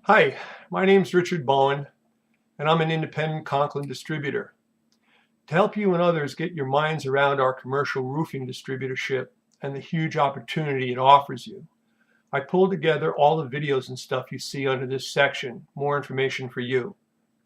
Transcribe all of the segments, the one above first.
Hi, my name's Richard Bowen, and I'm an independent Conklin distributor. To help you and others get your minds around our commercial roofing distributorship and the huge opportunity it offers you, I pulled together all the videos and stuff you see under this section, more information for you.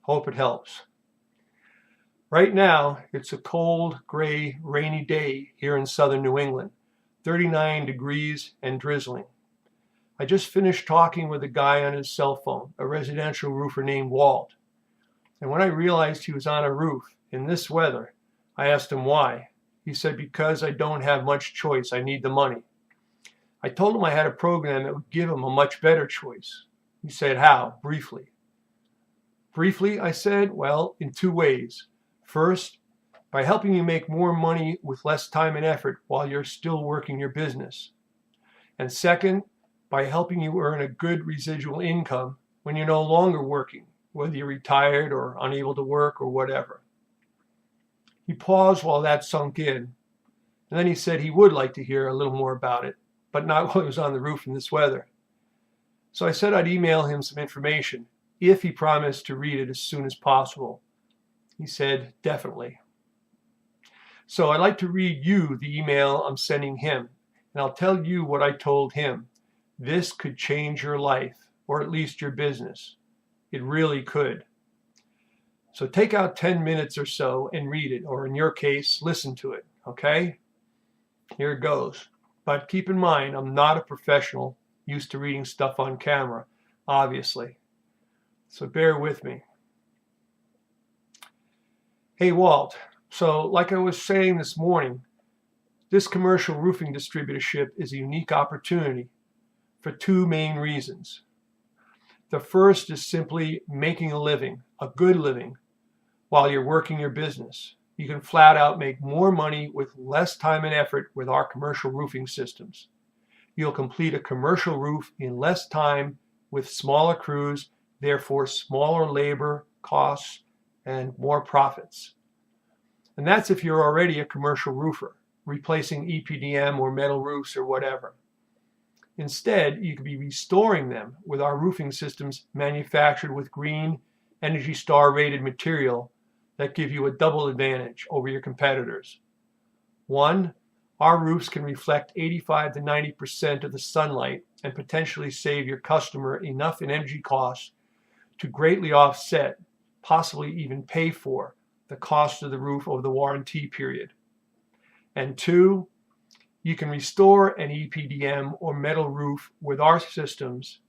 Hope it helps. Right now, it's a cold, gray, rainy day here in southern New England, 39 degrees and drizzling. I just finished talking with a guy on his cell phone, a residential roofer named Walt. And when I realized he was on a roof in this weather, I asked him why. He said, because I don't have much choice, I need the money. I told him I had a program that would give him a much better choice. He said, how? Briefly. Briefly, I said, well, in two ways. First, by helping you make more money with less time and effort while you're still working your business. And second, by helping you earn a good residual income when you're no longer working, whether you're retired or unable to work or whatever. He paused while that sunk in, and then he said he would like to hear a little more about it, but not while he was on the roof in this weather. So I said I'd email him some information if he promised to read it as soon as possible. He said, definitely. So I'd like to read you the email I'm sending him, and I'll tell you what I told him. This could change your life, or at least your business. It really could. So take out 10 minutes or so and read it, or in your case, listen to it, okay? Here it goes. But keep in mind, I'm not a professional used to reading stuff on camera, obviously. So bear with me. Hey, Walt. So like I was saying this morning, this commercial roofing distributorship is a unique opportunity for two main reasons. The first is simply making a living, a good living, while you're working your business. You can flat out make more money with less time and effort with our commercial roofing systems. You'll complete a commercial roof in less time with smaller crews, therefore smaller labor costs and more profits. And that's if you're already a commercial roofer, replacing EPDM or metal roofs or whatever. Instead, you could be restoring them with our roofing systems manufactured with green, Energy Star rated material that give you a double advantage over your competitors. One, our roofs can reflect 85 to 90% of the sunlight and potentially save your customer enough in energy costs to greatly offset, possibly even pay for, the cost of the roof over the warranty period. And two, you can restore an EPDM or metal roof with our systems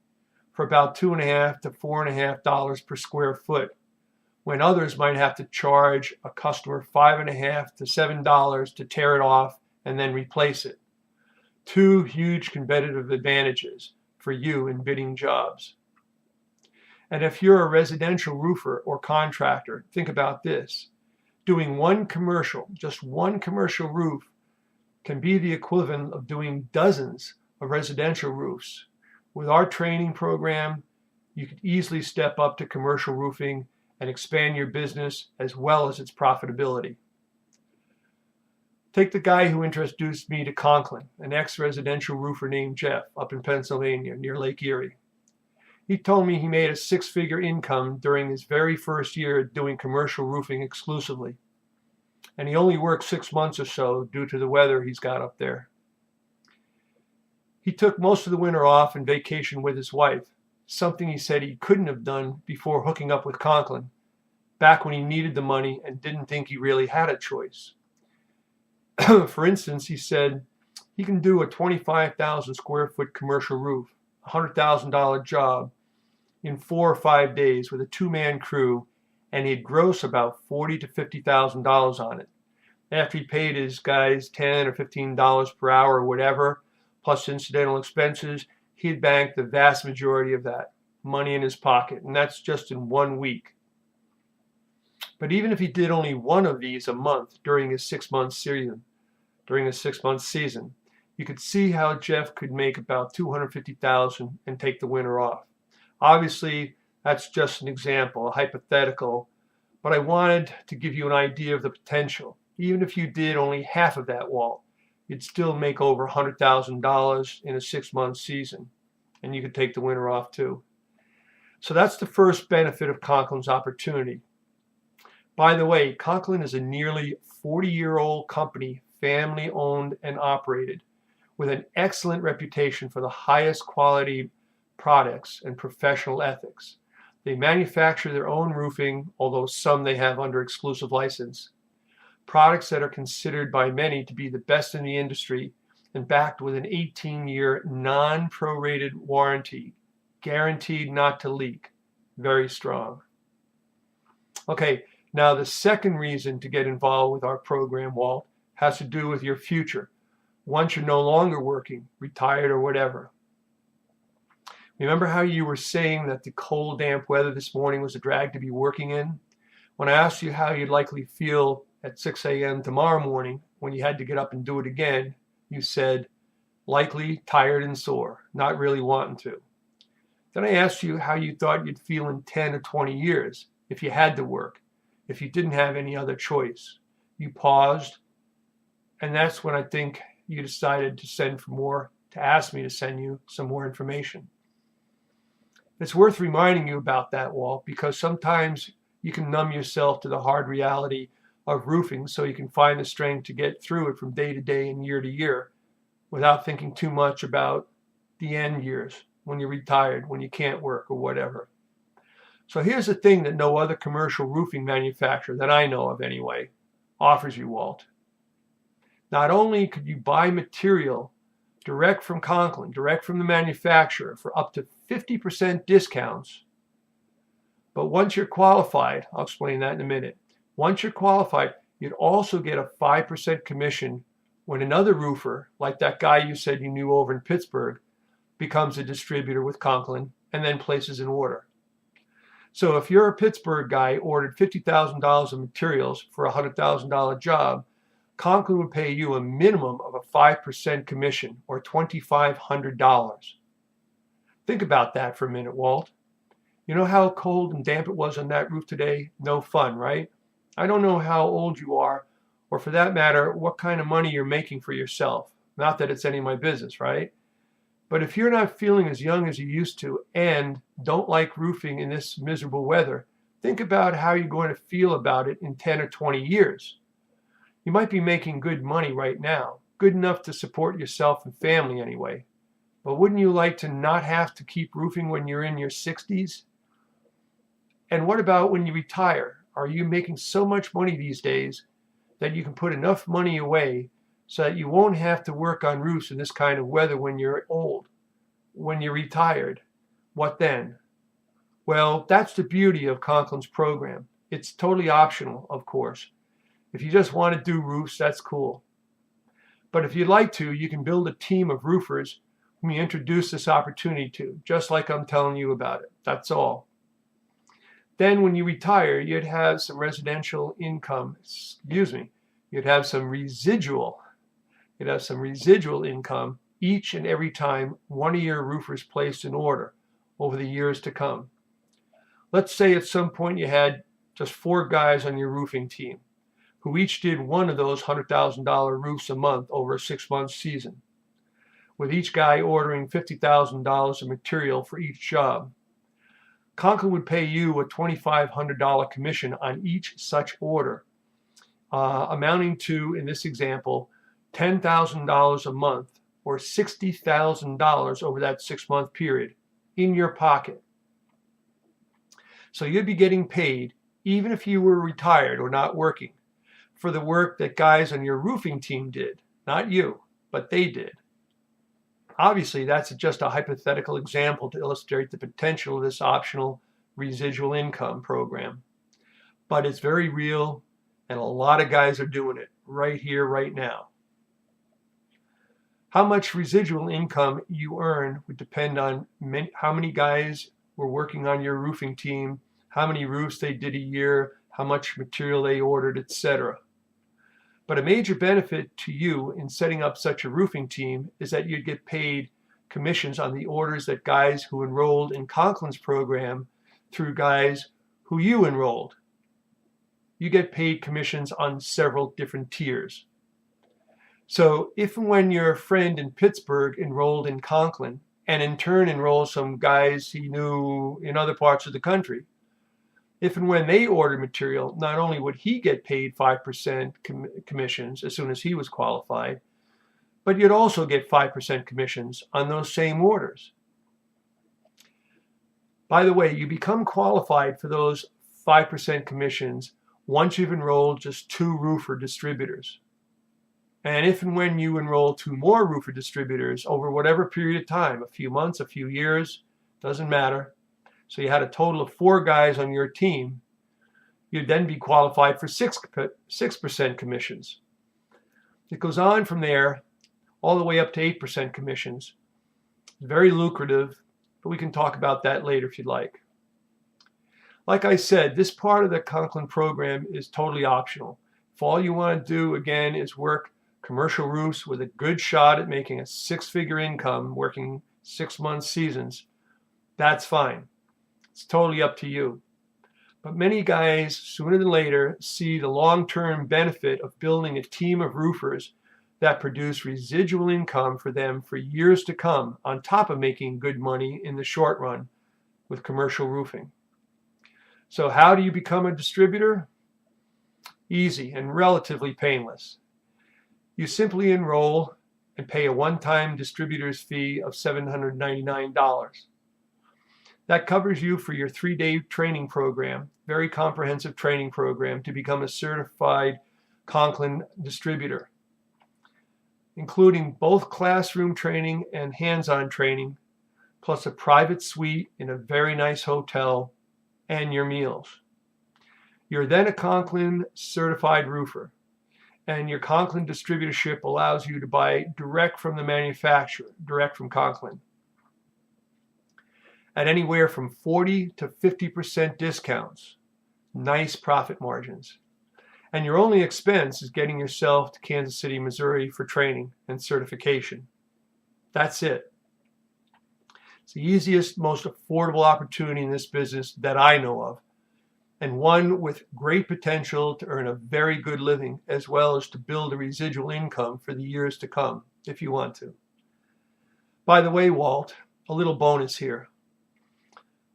for about $2.50 to $4.50 per square foot, when others might have to charge a customer $5.50 to $7 to tear it off and then replace it. Two huge competitive advantages for you in bidding jobs. And if you're a residential roofer or contractor, think about this. Doing one commercial, just one commercial roof, can be the equivalent of doing dozens of residential roofs. With our training program, you could easily step up to commercial roofing and expand your business as well as its profitability. Take the guy who introduced me to Conklin, an ex-residential roofer named Jeff up in Pennsylvania near Lake Erie. He told me he made a six-figure income during his very first year doing commercial roofing exclusively. And he only worked 6 months or so due to the weather he's got up there. He took most of the winter off and vacationed with his wife, something he said he couldn't have done before hooking up with Conklin, back when he needed the money and didn't think he really had a choice. For instance, he said he can do a 25,000 square foot commercial roof, a $100,000 job, in 4 or 5 days with a two-man crew, and he'd gross about $40,000 to $50,000 on it. After he paid his guys $10 or $15 per hour or whatever, plus incidental expenses, he'd banked the vast majority of that money in his pocket, and that's just in 1 week. But even if he did only one of these a month during his 6-month season, you could see how Jeff could make about $250,000 and take the winter off. Obviously, that's just an example, a hypothetical, but I wanted to give you an idea of the potential. Even if you did only half of that, Walt, you'd still make over $100,000 in a 6-month season, and you could take the winter off too. So that's the first benefit of Conklin's opportunity. By the way, Conklin is a nearly 40-year-old company, family owned and operated, with an excellent reputation for the highest quality products and professional ethics. They manufacture their own roofing, although some they have under exclusive license. Products that are considered by many to be the best in the industry and backed with an 18-year non-prorated warranty, guaranteed not to leak. Very strong. Okay, now the second reason to get involved with our program, Walt, has to do with your future. Once you're no longer working, retired or whatever. Remember how you were saying that the cold, damp weather this morning was a drag to be working in? When I asked you how you'd likely feel at 6 a.m. tomorrow morning when you had to get up and do it again, you said, likely tired and sore, not really wanting to. Then I asked you how you thought you'd feel in 10 or 20 years if you had to work, if you didn't have any other choice. You paused, and that's when I think you decided to ask me to send you some more information. It's worth reminding you about that, Walt, because sometimes you can numb yourself to the hard reality of roofing so you can find the strength to get through it from day to day and year to year without thinking too much about the end years, when you're retired, when you can't work or whatever. So here's the thing that no other commercial roofing manufacturer, that I know of anyway, offers you, Walt. Not only could you buy material direct from Conklin, direct from the manufacturer for up to 50% discounts, but once you're qualified, I'll explain that in a minute, once you're qualified, you'd also get a 5% commission when another roofer, like that guy you said you knew over in Pittsburgh, becomes a distributor with Conklin and then places an order. So if you're a Pittsburgh guy ordered $50,000 of materials for a $100,000 job, Conklin would pay you a minimum of a 5% commission, or $2,500. Think about that for a minute, Walt. You know how cold and damp it was on that roof today? No fun, right? I don't know how old you are, or for that matter, what kind of money you're making for yourself. Not that it's any of my business, right? But if you're not feeling as young as you used to and don't like roofing in this miserable weather, think about how you're going to feel about it in 10 or 20 years. You might be making good money right now, good enough to support yourself and family anyway. But wouldn't you like to not have to keep roofing when you're in your 60s? And what about when you retire? Are you making so much money these days that you can put enough money away so that you won't have to work on roofs in this kind of weather when you're old, when you're retired? What then? Well, that's the beauty of Conklin's program. It's totally optional, of course. If you just want to do roofs, that's cool. But if you'd like to, you can build a team of roofers whom you introduce this opportunity to, just like I'm telling you about it. That's all. Then when you retire, you'd have some residual income each and every time one of your roofers placed an order over the years to come. Let's say at some point you had just 4 guys on your roofing team who each did one of those $100,000 roofs a month over a 6-month season, with each guy ordering $50,000 of material for each job. Conklin would pay you a $2,500 commission on each such order, amounting to, in this example, $10,000 a month, or $60,000 over that 6-month period, in your pocket. So you'd be getting paid, even if you were retired or not working, for the work that guys on your roofing team did. Not you, but they did. Obviously, that's just a hypothetical example to illustrate the potential of this optional residual income program. But it's very real, and a lot of guys are doing it right here, right now. How much residual income you earn would depend on how many guys were working on your roofing team, how many roofs they did a year, how much material they ordered, etc. But a major benefit to you in setting up such a roofing team is that you'd get paid commissions on the orders that guys who enrolled in Conklin's program through guys who you enrolled. You get paid commissions on several different tiers. So if and when your friend in Pittsburgh enrolled in Conklin and in turn enroll some guys he knew in other parts of the country. If and when they ordered material, not only would he get paid 5% commissions as soon as he was qualified, but you'd also get 5% commissions on those same orders. By the way, you become qualified for those 5% commissions once you've enrolled just 2 roofer distributors. And if and when you enroll 2 more roofer distributors over whatever period of time, a few months, a few years, doesn't matter. So you had a total of 4 guys on your team, you'd then be qualified for 6% commissions. It goes on from there all the way up to 8% commissions. Very lucrative, but we can talk about that later if you'd like. Like I said, this part of the Conklin program is totally optional. If all you want to do, again, is work commercial roofs with a good shot at making a 6-figure income working 6-month seasons, that's fine. It's totally up to you. But many guys, sooner than later, see the long-term benefit of building a team of roofers that produce residual income for them for years to come, on top of making good money in the short run with commercial roofing. So how do you become a distributor? Easy and relatively painless. You simply enroll and pay a one-time distributor's fee of $799. That covers you for your 3-day training program, very comprehensive training program to become a certified Conklin distributor, including both classroom training and hands-on training, plus a private suite in a very nice hotel and your meals. You're then a Conklin certified roofer, and your Conklin distributorship allows you to buy direct from the manufacturer, direct from Conklin, at anywhere from 40 to 50% discounts. Nice profit margins. And your only expense is getting yourself to Kansas City, Missouri for training and certification. That's it. It's the easiest, most affordable opportunity in this business that I know of, and one with great potential to earn a very good living as well as to build a residual income for the years to come if you want to. By the way, Walt, a little bonus here.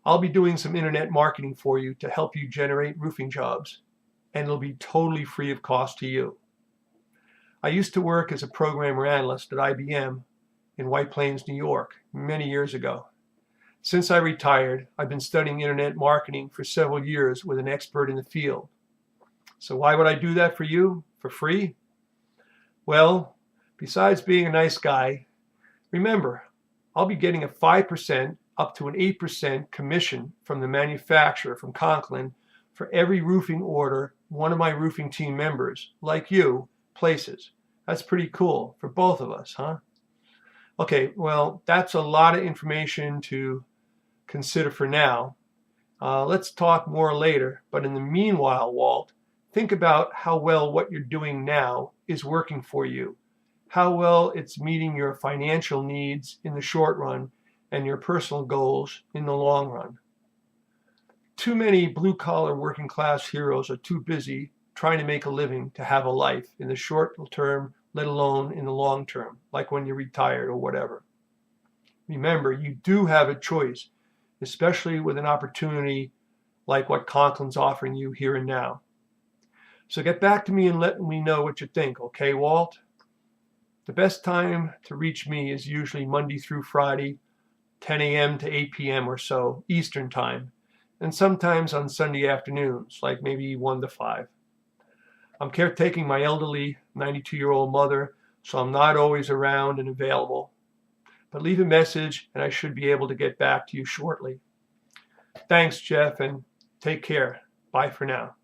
I'll be doing some internet marketing for you to help you generate roofing jobs, and it'll be totally free of cost to you. I used to work as a programmer analyst at IBM in White Plains, New York, many years ago. Since I retired, I've been studying internet marketing for several years with an expert in the field. So why would I do that for you, for free? Well, besides being a nice guy, remember, I'll be getting a 5% up to an 8% commission from the manufacturer, from Conklin, for every roofing order one of my roofing team members, like you, places. That's pretty cool for both of us, huh? Okay, well, that's a lot of information to consider for now. Let's talk more later, but in the meanwhile, Walt, think about how well what you're doing now is working for you, how well it's meeting your financial needs in the short run and your personal goals in the long run. Too many blue-collar working-class heroes are too busy trying to make a living to have a life in the short term, let alone in the long term, like when you're retired or whatever. Remember, you do have a choice, especially with an opportunity like what Conklin's offering you here and now. So get back to me and let me know what you think, okay, Walt? The best time to reach me is usually Monday through Friday, 10 a.m. to 8 p.m. or so, Eastern Time, and sometimes on Sunday afternoons, like maybe 1 to 5. I'm caretaking my elderly 92-year-old mother, so I'm not always around and available. But leave a message and I should be able to get back to you shortly. Thanks, Jeff, and take care. Bye for now.